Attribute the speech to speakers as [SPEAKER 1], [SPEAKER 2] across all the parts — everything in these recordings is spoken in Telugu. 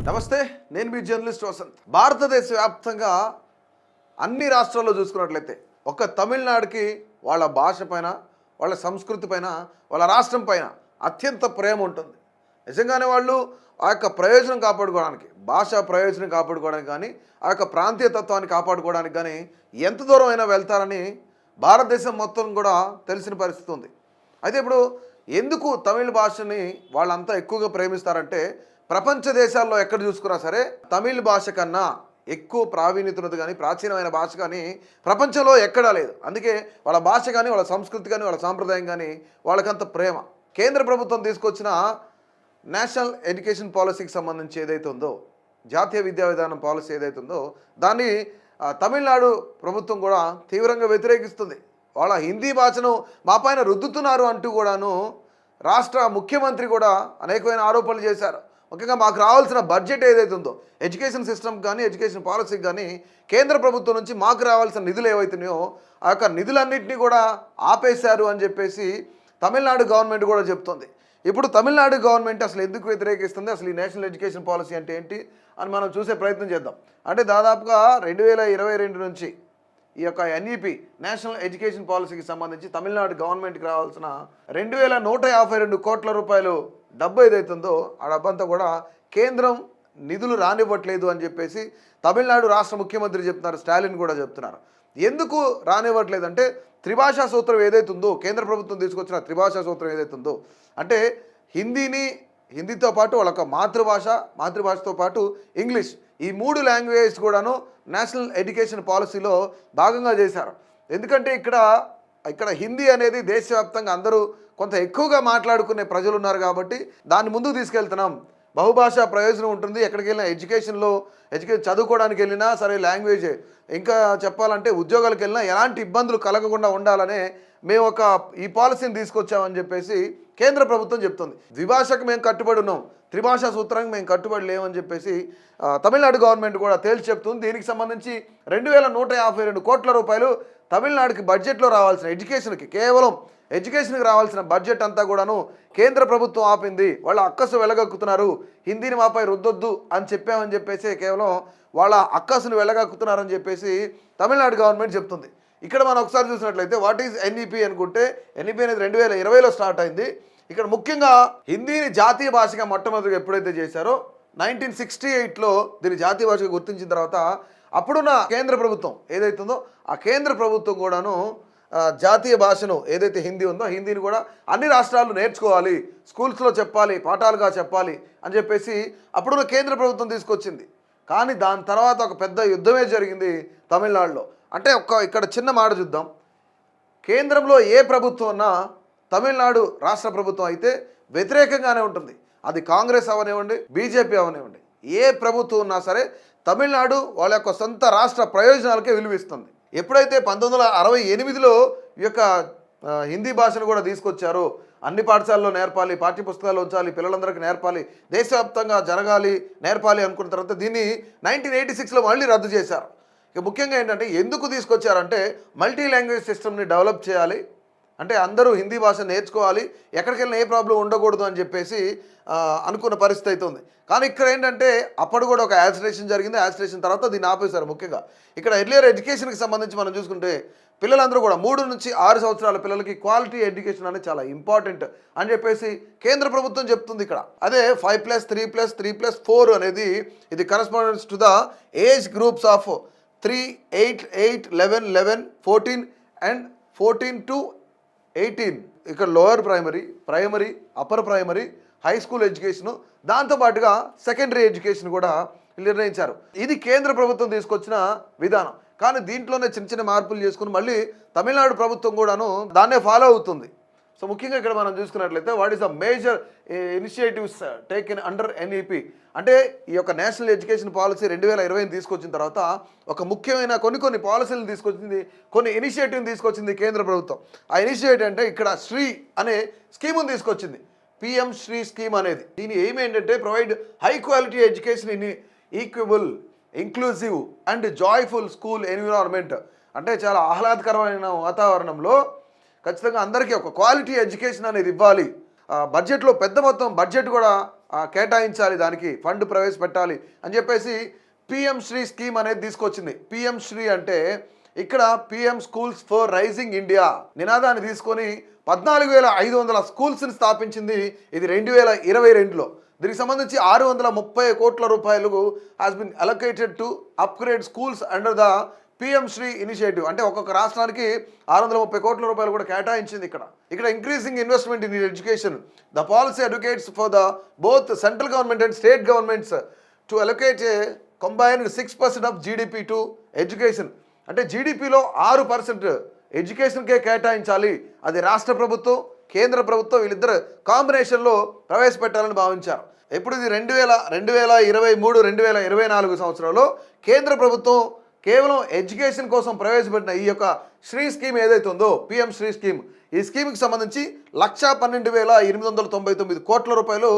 [SPEAKER 1] నమస్తే, నేను మీ జర్నలిస్ట్ వసంత్. భారతదేశ వ్యాప్తంగా అన్ని రాష్ట్రాల్లో చూసుకున్నట్లయితే ఒక తమిళనాడుకి వాళ్ళ భాష పైన, వాళ్ళ సంస్కృతి పైన, వాళ్ళ రాష్ట్రం పైన అత్యంత ప్రేమ ఉంటుంది. నిజంగానే వాళ్ళు ఆ యొక్క ప్రయోజనం కాపాడుకోవడానికి, భాషా ప్రయోజనం కాపాడుకోవడానికి కానీ, ఆ యొక్క ప్రాంతీయ తత్వాన్ని కాపాడుకోవడానికి కానీ ఎంత దూరం అయినా వెళ్తారని భారతదేశం మొత్తం కూడా తెలిసిన పరిస్థితి ఉంది. అయితే ఇప్పుడు ఎందుకు తమిళ భాషని వాళ్ళంతా ఎక్కువగా ప్రేమిస్తారంటే, ప్రపంచ దేశాల్లో ఎక్కడ చూసుకున్నా సరే తమిళ భాష కన్నా ఎక్కువ ప్రావీణ్యత ఉన్నది కానీ, ప్రాచీనమైన భాష కానీ ప్రపంచంలో ఎక్కడా లేదు. అందుకే వాళ్ళ భాష కానీ, వాళ్ళ సంస్కృతి కానీ, వాళ్ళ సాంప్రదాయం కానీ వాళ్ళకంత ప్రేమ. కేంద్ర ప్రభుత్వం తీసుకొచ్చిన నేషనల్ ఎడ్యుకేషన్ పాలసీకి సంబంధించి ఏదైతే ఉందో, జాతీయ విద్యా విధానం పాలసీ ఏదైతే ఉందో, దాన్ని తమిళనాడు ప్రభుత్వం కూడా తీవ్రంగా వ్యతిరేకిస్తుంది. వాళ్ళ హిందీ భాషను మా పైన రుద్దుతున్నారు అంటూ కూడాను రాష్ట్ర ముఖ్యమంత్రి కూడా అనేకమైన ఆరోపణలు చేశారు. ముఖ్యంగా మాకు రావాల్సిన బడ్జెట్ ఏదైతే ఉందో, ఎడ్యుకేషన్ సిస్టమ్ కానీ, ఎడ్యుకేషన్ పాలసీకి కానీ కేంద్ర ప్రభుత్వం నుంచి మాకు రావాల్సిన నిధులు ఏవైతున్నాయో ఆ యొక్క నిధులన్నింటినీ కూడా ఆపేశారు అని చెప్పేసి తమిళనాడు గవర్నమెంట్ కూడా చెప్తుంది. ఇప్పుడు తమిళనాడు గవర్నమెంట్ అసలు ఎందుకు వ్యతిరేకిస్తుంది, అసలు ఈ నేషనల్ ఎడ్యుకేషన్ పాలసీ అంటే ఏంటి అని మనం చూసే ప్రయత్నం చేద్దాం. అంటే దాదాపుగా 2022 నుంచి ఈ యొక్క ఎన్ఈపి నేషనల్ ఎడ్యుకేషన్ పాలసీకి సంబంధించి తమిళనాడు గవర్నమెంట్కి రావాల్సిన 2152 కోట్ల రూపాయలు డబ్బు ఏదైతుందో ఆ డబ్బంతా కూడా కేంద్రం నిధులు రానివ్వట్లేదు అని చెప్పేసి తమిళనాడు రాష్ట్ర ముఖ్యమంత్రి చెప్తున్నారు, స్టాలిన్ కూడా చెప్తున్నారు. ఎందుకు రానివ్వట్లేదు అంటే, త్రిభాషా సూత్రం ఏదైతుందో, కేంద్ర ప్రభుత్వం తీసుకొచ్చిన త్రిభాషా సూత్రం ఏదైతుందో, అంటే హిందీతో పాటు వాళ్ళొక మాతృభాషతో పాటు ఇంగ్లీష్, ఈ 3 లాంగ్వేజెస్ కూడాను నేషనల్ ఎడ్యుకేషన్ పాలసీలో భాగంగా చేశారు. ఎందుకంటే ఇక్కడ హిందీ అనేది దేశవ్యాప్తంగా అందరూ కొంత ఎక్కువగా మాట్లాడుకునే ప్రజలు ఉన్నారు కాబట్టి దాన్ని ముందుకు తీసుకెళ్తున్నాం. బహుభాషా ప్రయోజనం ఉంటుంది. ఎక్కడికి వెళ్ళినా ఎడ్యుకేషన్ చదువుకోవడానికి వెళ్ళినా సరే, లాంగ్వేజ్ ఇంకా చెప్పాలంటే ఉద్యోగాలకు వెళ్ళినా ఎలాంటి ఇబ్బందులు కలగకుండా ఉండాలనే మేము ఈ పాలసీని తీసుకొచ్చామని చెప్పేసి కేంద్ర ప్రభుత్వం చెప్తుంది. ద్విభాషకు మేము కట్టుబడి ఉన్నాం, త్రిభాషా సూత్రానికి మేము కట్టుబడి లేవని చెప్పేసి తమిళనాడు గవర్నమెంట్ కూడా తేల్చి చెప్తుంది. దీనికి సంబంధించి 2152 కోట్ల రూపాయలు తమిళనాడుకి బడ్జెట్లో రావాల్సిన కేవలం ఎడ్యుకేషన్కి రావాల్సిన బడ్జెట్ అంతా కూడాను కేంద్ర ప్రభుత్వం ఆపింది. వాళ్ళ అక్కసు వెలగక్కుతున్నారు, హిందీని మాపై రుద్దొద్దు అని చెప్పామని చెప్పేసి కేవలం వాళ్ళ అక్కసును వెలగక్కుతున్నారని చెప్పేసి తమిళనాడు గవర్నమెంట్ చెప్తుంది. ఇక్కడ మనం ఒకసారి చూసినట్లయితే వాట్ ఈజ్ ఎన్ఈపి అనుకుంటే, ఎన్ఈపి అనేది 2020లో స్టార్ట్ అయింది. ఇక్కడ ముఖ్యంగా హిందీని జాతీయ భాషగా మొట్టమొదటిగా ఎప్పుడైతే చేశారో 1968లో దీన్ని జాతీయ భాషగా గుర్తించిన తర్వాత అప్పుడున్న కేంద్ర ప్రభుత్వం ఏదైతుందో ఆ కేంద్ర ప్రభుత్వం కూడాను జాతీయ భాషను ఏదైతే హిందీ ఉందో హిందీని కూడా అన్ని రాష్ట్రాలు నేర్చుకోవాలి, స్కూల్స్లో చెప్పాలి, పాఠాలుగా చెప్పాలి అని చెప్పేసి అప్పుడున్న కేంద్ర ప్రభుత్వం తీసుకొచ్చింది. కానీ దాని తర్వాత ఒక పెద్ద యుద్ధమే జరిగింది తమిళనాడులో. అంటే ఇక్కడ చిన్న మాట చూద్దాం. కేంద్రంలో ఏ ప్రభుత్వం ఉన్నా తమిళనాడు రాష్ట్ర ప్రభుత్వం అయితే వ్యతిరేకంగానే ఉంటుంది. అది కాంగ్రెస్ అవనివ్వండి, బీజేపీ అవనివ్వండి, ఏ ప్రభుత్వం ఉన్నా సరే తమిళనాడు వాళ్ళ యొక్క సొంత రాష్ట్ర ప్రయోజనాలకే విలువిస్తుంది. ఎప్పుడైతే 1968లో ఈ యొక్క హిందీ భాషను కూడా తీసుకొచ్చారో, అన్ని పాఠశాలలో నేర్పాలి, పాఠ్యపుస్తకాలు ఉంచాలి, పిల్లలందరికీ నేర్పాలి, దేశవ్యాప్తంగా జరగాలి, నేర్పాలి అనుకున్న తర్వాత దీన్ని 1986లో మళ్ళీ రద్దు చేశారు. ఇక ముఖ్యంగా ఏంటంటే ఎందుకు తీసుకొచ్చారంటే, మల్టీ లాంగ్వేజ్ సిస్టమ్ని డెవలప్ చేయాలి, అంటే అందరూ హిందీ భాష నేర్చుకోవాలి, ఎక్కడికి వెళ్ళినా ఏ ప్రాబ్లం ఉండకూడదు అని చెప్పేసి అనుకున్న పరిస్థితి అయితే ఉంది. కానీ ఇక్కడ ఏంటంటే అప్పుడు కూడా ఒక యాజిటేషన్ జరిగింది. యాజిటేషన్ తర్వాత దీన్ని ఆపేశారు. ముఖ్యంగా ఇక్కడ ఎర్లియర్ ఎడ్యుకేషన్కి సంబంధించి మనం చూసుకుంటే పిల్లలందరూ కూడా 3 నుంచి 6 సంవత్సరాల పిల్లలకి క్వాలిటీ ఎడ్యుకేషన్ అనేది చాలా ఇంపార్టెంట్ అని చెప్పేసి కేంద్ర ప్రభుత్వం చెప్తుంది. ఇక్కడ అదే 5+3+3+4 అనేది ఇది correspondence to the age groups of 3, 8, 8, 11, 11, 14 and 14 to 18. ఇక్కడ lower primary, upper primary, high school education, దాంతోపాటుగా సెకండరీ ఎడ్యుకేషన్ కూడా నిర్ణయించారు. ఇది కేంద్ర ప్రభుత్వం తీసుకొచ్చిన విధానం. కానీ దీంట్లోనే చిన్న మార్పులు చేసుకుని మళ్ళీ తమిళనాడు ప్రభుత్వం కూడాను దాన్నే ఫాలో అవుతుంది. సో ముఖ్యంగా ఇక్కడ మనం చూసుకున్నట్లయితే what is the major initiatives taken under NEP అంటే ఈ యొక్క నేషనల్ ఎడ్యుకేషన్ పాలసీ 2020 తీసుకొచ్చిన తర్వాత ఒక ముఖ్యమైన కొన్ని పాలసీలను తీసుకొచ్చింది, కొన్ని ఇనిషియేటివ్ని తీసుకొచ్చింది కేంద్ర ప్రభుత్వం. ఆ ఇనిషియేటివ్ అంటే ఇక్కడ శ్రీ అనే స్కీముని తీసుకొచ్చింది, పిఎం శ్రీ స్కీమ్ అనేది. దీని ఎయిమ్ ఏంటంటే provide high quality education in equitable, inclusive and joyful school environment. అంటే చాలా ఆహ్లాదకరమైన వాతావరణంలో ఖచ్చితంగా అందరికీ ఒక క్వాలిటీ ఎడ్యుకేషన్ అనేది ఇవ్వాలి. బడ్జెట్లో పెద్ద మొత్తం బడ్జెట్ కూడా కేటాయించాలి, దానికి ఫండ్ ప్రవేశపెట్టాలి అని చెప్పేసి పిఎం శ్రీ స్కీమ్ అనేది తీసుకొచ్చింది. పిఎం శ్రీ అంటే ఇక్కడ PM schools for rising India నినాదాన్ని తీసుకొని 14,500 స్కూల్స్ని స్థాపించింది. ఇది 2022లో. దీనికి సంబంధించి 630 కోట్ల రూపాయలు has been allocated to upgrade schools under the PM Shri initiative. అంటే ఒక్కొక్క రాష్ట్రానికి 630 కోట్ల రూపాయలు కూడా కేటాయించింది. ఇక్కడ increasing investment in education. The policy advocates for the both central government and state governments to allocate a combined 6% of GDP to education. అంటే జీడిపిలో 6% ఎడ్యుకేషన్కే కేటాయించాలి. అది రాష్ట్ర ప్రభుత్వం, కేంద్ర ప్రభుత్వం వీళ్ళిద్దరు కాంబినేషన్లో ప్రవేశపెట్టాలని భావించారు. ఎప్పుడు ఇది 2023-2024 సంవత్సరంలో కేంద్ర ప్రభుత్వం కేవలం ఎడ్యుకేషన్ కోసం ప్రవేశపెట్టిన ఈ యొక్క శ్రీ స్కీమ్ ఏదైతే ఉందో పిఎం శ్రీ స్కీమ్, ఈ స్కీమ్కి సంబంధించి 1,12,899 కోట్ల రూపాయలు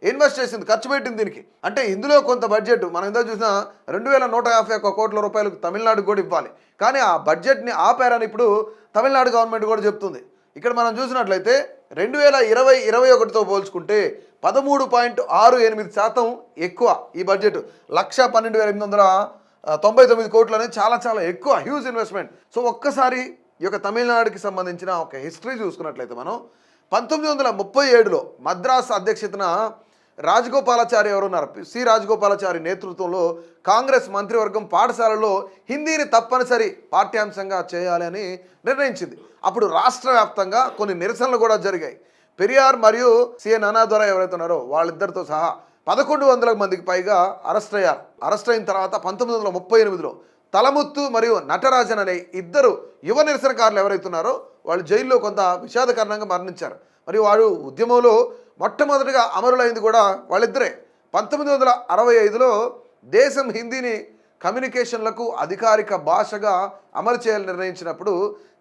[SPEAKER 1] ఇన్వెస్ట్ చేసింది, ఖర్చు పెట్టింది దీనికి. అంటే ఇందులో కొంత బడ్జెట్ మనం ఇందా చూసిన 2,151 కోట్ల రూపాయలకు తమిళనాడుకు కూడా ఇవ్వాలి. కానీ ఆ బడ్జెట్ని ఆపారని ఇప్పుడు తమిళనాడు గవర్నమెంట్ కూడా చెప్తుంది. ఇక్కడ మనం చూసినట్లయితే 2020-21తో పోల్చుకుంటే 13.68% ఎక్కువ ఈ బడ్జెట్. 1,12,899 కోట్లు అనేది చాలా చాలా ఎక్కువ, హ్యూజ్ ఇన్వెస్ట్మెంట్. సో ఒక్కసారి ఈ యొక్క తమిళనాడుకి సంబంధించిన ఒక హిస్టరీ చూసుకున్నట్లయితే మనం 1937లో మద్రాస్ అధ్యక్షతన రాజగోపాలాచారి ఎవరున్నారు, సి రాజగోపాలాచారి నేతృత్వంలో కాంగ్రెస్ మంత్రివర్గం పాఠశాలలో హిందీని తప్పనిసరి పాఠ్యాంశంగా చేయాలి అని నిర్ణయించింది. అప్పుడు రాష్ట్ర వ్యాప్తంగా కొన్ని నిరసనలు కూడా జరిగాయి. పెరియార్ మరియు సిఎన్ అన్నాదురై ఎవరైతే ఉన్నారో వాళ్ళిద్దరితో సహా 1,100 మందికి పైగా అరెస్ట్ అయ్యారు. అరెస్ట్ అయిన తర్వాత 1938లో తలముత్తు మరియు నటరాజన్ అనే ఇద్దరు యువ నిరసనకారులు ఎవరైతే ఉన్నారో వాళ్ళు జైల్లో కొంత విషాదకరంగా మరణించారు. మరియు వారు ఉద్యమంలో మొట్టమొదటిగా అమరులైంది కూడా వాళ్ళిద్దరే. 1965లో దేశం హిందీని కమ్యూనికేషన్లకు అధికారిక భాషగా అమలు చేయాలని నిర్ణయించినప్పుడు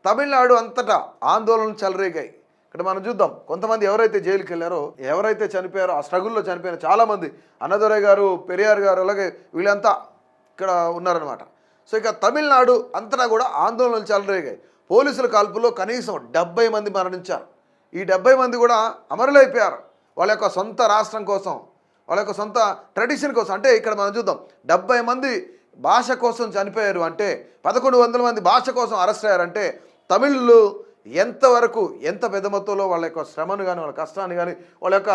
[SPEAKER 1] తమిళనాడు అంతటా ఆందోళనలు చెలరేగాయి. ఇక్కడ మనం చూద్దాం, కొంతమంది ఎవరైతే జైలుకి వెళ్ళారో, ఎవరైతే చనిపోయారో, ఆ స్ట్రగుల్లో చనిపోయిన చాలామంది అన్నాదురై గారు, పెరియార్ గారు, అలాగే వీళ్ళంతా ఇక్కడ ఉన్నారనమాట. సో ఇక తమిళనాడు అంతటా కూడా ఆందోళనలు చెలరేగాయి. పోలీసుల కాల్పుల్లో కనీసం 70 మంది మరణించారు. ఈ 70 మంది కూడా అమరులైపోయారు వాళ్ళ యొక్క సొంత రాష్ట్రం కోసం, వాళ్ళ యొక్క సొంత ట్రెడిషన్ కోసం. అంటే ఇక్కడ మనం చూద్దాం, 70 మంది భాష కోసం చనిపోయారు అంటే 1,100 మంది భాష కోసం అరెస్ట్ అయ్యారంటే తమిళులు ఎంతవరకు, ఎంత పెద్ద మొత్తంలో వాళ్ళ యొక్క శ్రమను కానీ, వాళ్ళ కష్టాన్ని కానీ, వాళ్ళ యొక్క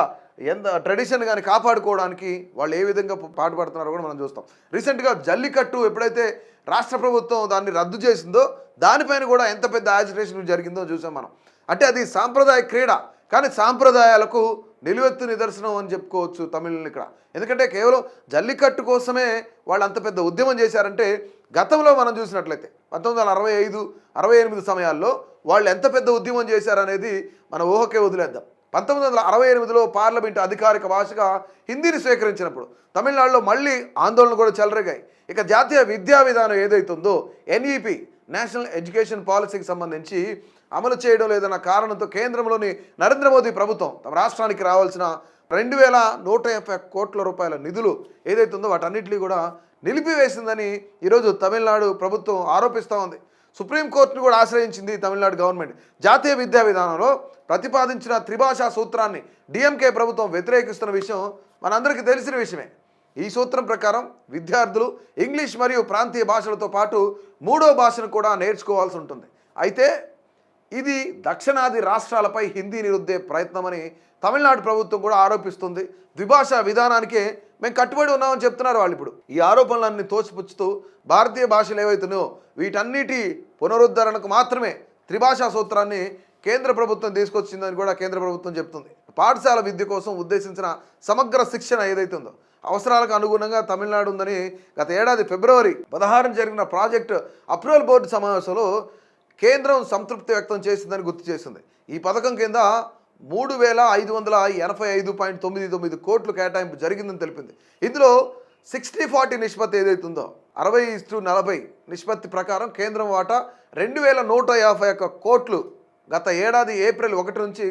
[SPEAKER 1] ఎంత ట్రెడిషన్ కానీ కాపాడుకోవడానికి వాళ్ళు ఏ విధంగా పాటుపడుతున్నారో కూడా మనం చూస్తాం. రీసెంట్గా జల్లికట్టు ఎప్పుడైతే రాష్ట్ర ప్రభుత్వం దాన్ని రద్దు చేసిందో దానిపైన కూడా ఎంత పెద్ద యాజిటేషన్ జరిగిందో చూసాం మనం. అంటే అది సాంప్రదాయ క్రీడ, కానీ సాంప్రదాయాలకు నిలువెత్తు నిదర్శనం అని చెప్పుకోవచ్చు తమిళులు ఇక్కడ. ఎందుకంటే కేవలం జల్లికట్టు కోసమే వాళ్ళు అంత పెద్ద ఉద్యమం చేశారంటే గతంలో మనం చూసినట్లయితే 1965-68 సమయాల్లో వాళ్ళు ఎంత పెద్ద ఉద్యమం చేశారనేది మన ఊహకే వదిలేద్దాం. 1968లో పార్లమెంటు అధికారిక భాషగా హిందీని స్వీకరించినప్పుడు తమిళనాడులో మళ్ళీ ఆందోళనలు కూడా చెలరేగాయి. ఇక జాతీయ విద్యా విధానం ఏదైతుందో ఎన్ఈపి, నేషనల్ ఎడ్యుకేషన్ పాలసీకి సంబంధించి అమలు చేయడం లేదన్న కారణంతో కేంద్రంలోని నరేంద్ర మోదీ ప్రభుత్వం తమ రాష్ట్రానికి రావాల్సిన 2,150 కోట్ల రూపాయల నిధులు ఏదైతుందో వాటన్నిటిని కూడా నిలిపివేసిందని ఈరోజు తమిళనాడు ప్రభుత్వం ఆరోపిస్తూ ఉంది. సుప్రీంకోర్టును కూడా ఆశ్రయించింది తమిళనాడు గవర్నమెంట్. జాతీయ విద్యా విధానంలో ప్రతిపాదించిన త్రిభాషా సూత్రాన్ని డిఎంకే ప్రభుత్వం వ్యతిరేకిస్తున్న విషయం మనందరికీ తెలిసిన విషయమే. ఈ సూత్రం ప్రకారం విద్యార్థులు ఇంగ్లీష్ మరియు ప్రాంతీయ భాషలతో పాటు 3వ భాషను కూడా నేర్చుకోవాల్సి ఉంటుంది. అయితే ఇది దక్షిణాది రాష్ట్రాలపై హిందీని రుద్దే ప్రయత్నమని తమిళనాడు ప్రభుత్వం కూడా ఆరోపిస్తుంది. ద్విభాషా విధానానికే మేము కట్టుబడి ఉన్నామని చెప్తున్నారు వాళ్ళు. ఇప్పుడు ఈ ఆరోపణలన్నీ తోసిపుచ్చుతూ భారతీయ భాషలు ఏవైతున్నాయో వీటన్నిటి పునరుద్ధరణకు మాత్రమే త్రిభాషా సూత్రాన్ని కేంద్ర ప్రభుత్వం తీసుకొచ్చిందని కూడా కేంద్ర ప్రభుత్వం చెప్తుంది. పాఠశాల విద్య కోసం ఉద్దేశించిన సమగ్ర శిక్షణ ఏదైతుందో అవసరాలకు అనుగుణంగా తమిళనాడు ఉందని గత ఏడాది ఫిబ్రవరి 16న జరిగిన ప్రాజెక్ట్ అప్రూవల్ బోర్డు సమావేశంలో కేంద్రం సంతృప్తి వ్యక్తం చేసిందని గుర్తు చేసింది. ఈ పథకం కింద 3,585.99 కోట్లు కేటాయింపు జరిగిందని తెలిపింది. ఇందులో 60-40 నిష్పత్తి ఏదైతుందో 60:40 నిష్పత్తి ప్రకారం కేంద్రం వాటా 2,151 కోట్లు గత ఏడాది ఏప్రిల్ 1 నుంచి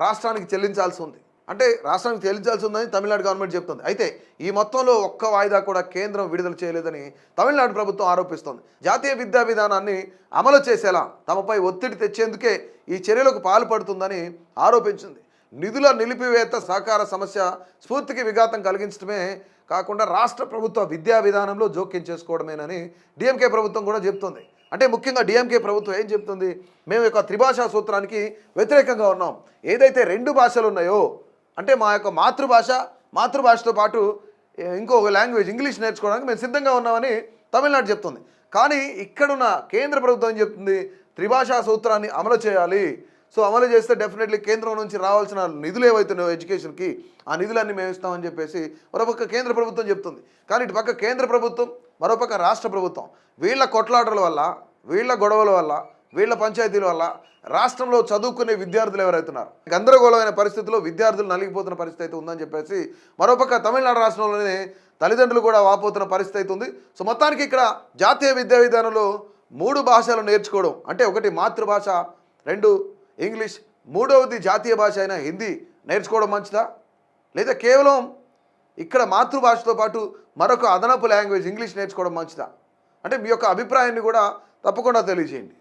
[SPEAKER 1] రాష్ట్రానికి చెల్లించాల్సి ఉంది. అంటే రాష్ట్రానికి చెల్లించాల్సి ఉందని తమిళనాడు గవర్నమెంట్ చెప్తుంది. అయితే ఈ మొత్తంలో ఒక్క వాయిదా కూడా కేంద్రం విడుదల చేయలేదని తమిళనాడు ప్రభుత్వం ఆరోపిస్తోంది. జాతీయ విద్యా విధానాన్ని అమలు చేసేలా తమపై ఒత్తిడి తెచ్చేందుకే ఈ చర్యలకు పాల్పడుతుందని ఆరోపించింది. నిధుల నిలిపివేత సహకార సమస్య స్ఫూర్తికి విఘాతం కలిగించడమే కాకుండా రాష్ట్ర ప్రభుత్వ విద్యా విధానంలో జోక్యం చేసుకోవడమేనని డిఎంకే ప్రభుత్వం కూడా చెప్తుంది. అంటే ముఖ్యంగా డిఎంకే ప్రభుత్వం ఏం చెప్తుంది, మేము యొక్క త్రిభాషా సూత్రానికి వ్యతిరేకంగా ఉన్నాం. ఏదైతే 2 భాషలు ఉన్నాయో, అంటే మా యొక్క మాతృభాషతో పాటు ఇంకొక లాంగ్వేజ్ ఇంగ్లీష్ నేర్చుకోవడానికి మేము సిద్ధంగా ఉన్నామని తమిళనాడు చెప్తుంది. కానీ ఇక్కడున్న కేంద్ర ప్రభుత్వం ఏం చెప్తుంది, త్రిభాషా సూత్రాన్ని అమలు చేయాలి. సో అమలు చేస్తే డెఫినెట్లీ కేంద్రం నుంచి రావాల్సిన నిధులు ఏవైతున్నాయో ఎడ్యుకేషన్కి, ఆ నిధులన్నీ మేము ఇస్తామని చెప్పేసి మరోపక్క కేంద్ర ప్రభుత్వం చెప్తుంది. కానీ ఇటు పక్క కేంద్ర ప్రభుత్వం, మరోపక్క రాష్ట్ర ప్రభుత్వం, వీళ్ళ కొట్లాటల వల్ల, వీళ్ళ గొడవల వల్ల, వీళ్ళ పంచాయతీల వల్ల రాష్ట్రంలో చదువుకునే విద్యార్థులు ఎవరైతున్నారు గందరగోళమైన పరిస్థితుల్లో విద్యార్థులు నలిగిపోతున్న పరిస్థితి అయితే ఉందని చెప్పేసి మరోపక్క తమిళనాడు రాష్ట్రంలోనే తల్లిదండ్రులు కూడా వాపోతున్న పరిస్థితి అయితే ఉంది. సో మొత్తానికి ఇక్కడ జాతీయ విద్యా విధానంలో 3 భాషలు నేర్చుకోవడం, అంటే ఒకటి మాతృభాష, 2 ఇంగ్లీష్, 3వది జాతీయ భాష అయిన హిందీ నేర్చుకోవడం మంచిదా, లేదా కేవలం ఇక్కడ మాతృభాషతో పాటు మరొక అదనపు లాంగ్వేజ్ ఇంగ్లీష్ నేర్చుకోవడం మంచిదా? అంటే మీ యొక్క అభిప్రాయాన్ని కూడా తప్పకుండా తెలియజేయండి.